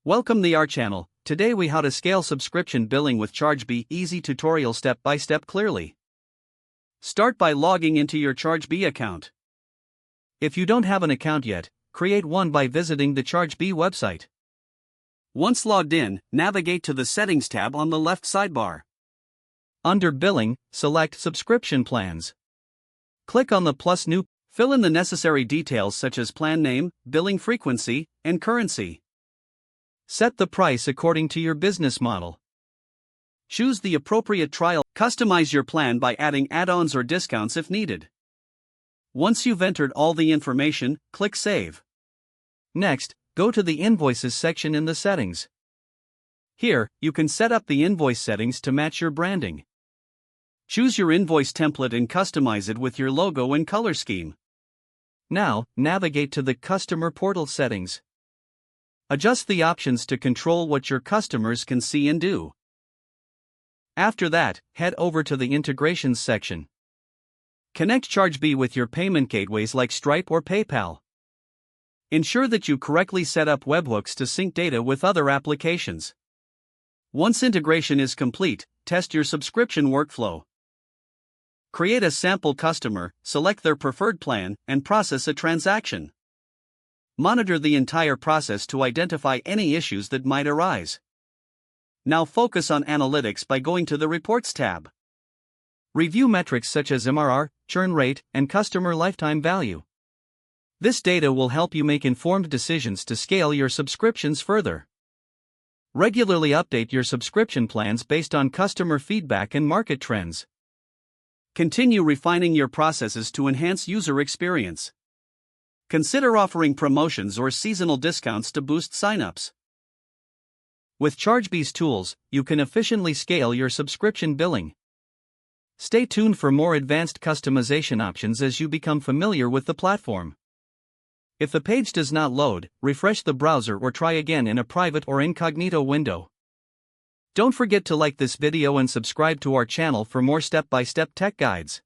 Welcome to our channel. Today we how to scale subscription billing with Chargebee. Easy tutorial step by step clearly. Start by logging into your Chargebee account. If you don't have an account yet, create one by visiting the Chargebee website. Once logged in, navigate to the Settings tab on the left sidebar. Under Billing, select Subscription Plans. Click on the plus new. Fill in the necessary details such as plan name, billing frequency, and currency. Set the price according to your business model. Choose the appropriate trial. Customize your plan by adding add-ons or discounts if needed. Once you've entered all the information, click Save. Next, go to the Invoices section in the settings. Here, you can set up the invoice settings to match your branding. Choose your invoice template and customize it with your logo and color scheme. Now, navigate to the Customer Portal settings. Adjust the options to control what your customers can see and do. After that, head over to the Integrations section. Connect Chargebee with your payment gateways like Stripe or PayPal. Ensure that you correctly set up webhooks to sync data with other applications. Once integration is complete, test your subscription workflow. Create a sample customer, select their preferred plan, and process a transaction. Monitor the entire process to identify any issues that might arise. Now focus on analytics by going to the Reports tab. Review metrics such as MRR, churn rate, and customer lifetime value. This data will help you make informed decisions to scale your subscriptions further. Regularly update your subscription plans based on customer feedback and market trends. Continue refining your processes to enhance user experience. Consider offering promotions or seasonal discounts to boost signups. With Chargebee's tools, you can efficiently scale your subscription billing. Stay tuned for more advanced customization options as you become familiar with the platform. If the page does not load, refresh the browser or try again in a private or incognito window. Don't forget to like this video and subscribe to our channel for more step-by-step tech guides.